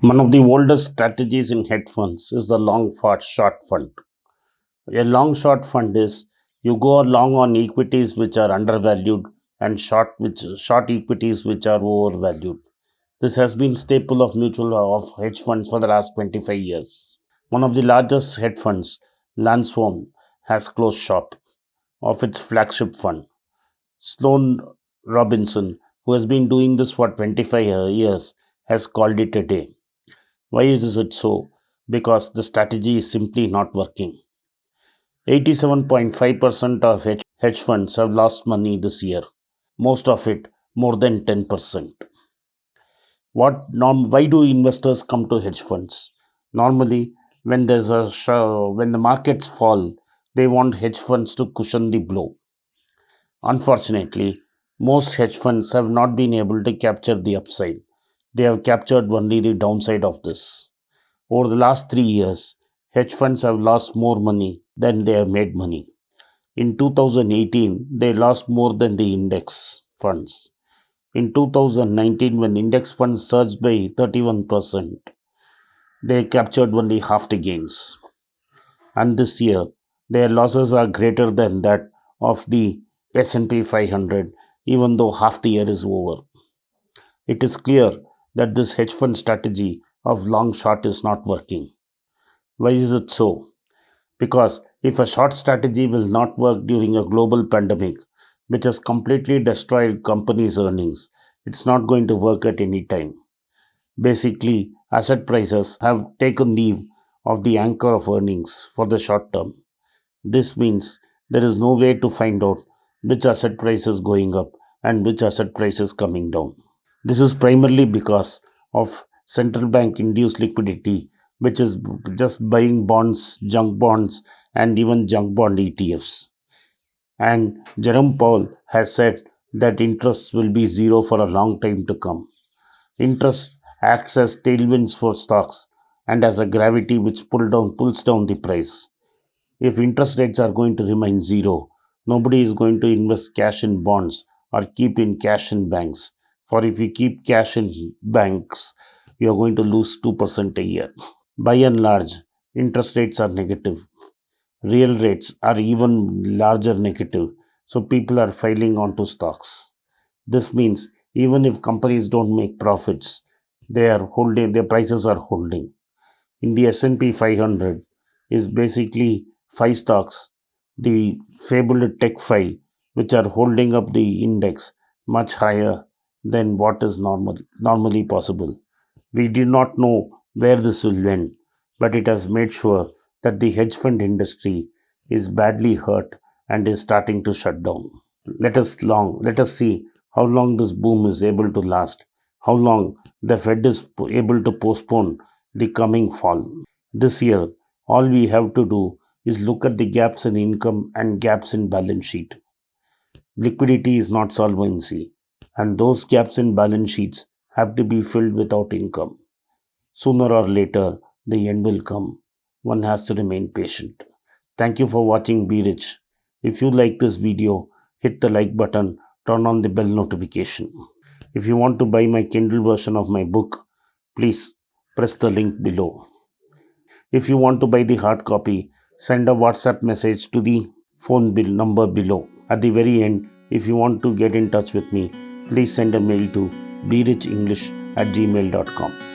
One of the oldest strategies in hedge funds is the short fund. A long short fund is you go long on equities which are undervalued and short equities which are overvalued. This has been staple of mutual of hedge funds for the last 25 years. One of the largest hedge funds, Lansdowne, has closed shop of its flagship fund. Sloan Robinson, who has been doing this for 25 years, has called it a day. Why is it so? Because the strategy is simply not working. 87.5% of hedge funds have lost money this year, most of it more than 10%. Why do investors come to hedge funds? Normally, when the markets fall, they want hedge funds to cushion the blow. Unfortunately, most hedge funds have not been able to capture the upside. They have captured only the downside of this. Over the last 3 years, hedge funds have lost more money than they have made money. In 2018, they lost more than the index funds. In 2019, when index funds surged by 31%, they captured only half the gains. And this year, their losses are greater than that of the S&P 500, even though half the year is over. It is clear that this hedge fund strategy of long short is not working. Why is it so? Because if a short strategy will not work during a global pandemic, which has completely destroyed companies' earnings, it's not going to work at any time. Basically, asset prices have taken leave of the anchor of earnings for the short term. This means there is no way to find out which asset price is going up and which asset price is coming down. This is primarily because of central bank induced liquidity, which is just buying bonds, junk bonds, and even junk bond ETFs. And Jerome Powell has said that interest will be zero for a long time to come. Interest acts as tailwinds for stocks and as a gravity which pulls down the price. If interest rates are going to remain zero, nobody is going to invest cash in bonds or keep in cash in banks. For if you keep cash in banks, you are going to lose 2% a year. By and large, interest rates are negative. Real rates are even larger negative. So people are filing onto stocks. This means even if companies don't make profits, their prices are holding. In the S&P 500 is basically five stocks, the fabled Tech 5, which are holding up the index much higher than what is normally possible. We do not know where this will end, but it has made sure that the hedge fund industry is badly hurt and is starting to shut down. Let us see how long this boom is able to last, how long the Fed is able to postpone the coming fall. This year, all we have to do is look at the gaps in income and gaps in balance sheet. Liquidity is not solvency, and those gaps in balance sheets have to be filled without income. Sooner or later, the end will come. One has to remain patient. Thank you for watching Berich. If you like this video, hit the like button, turn on the bell notification. If you want to buy my Kindle version of my book, please press the link below. If you want to buy the hard copy, send a WhatsApp message to the phone bill number below. At the very end, if you want to get in touch with me, please send a mail to berichenglish@gmail.com.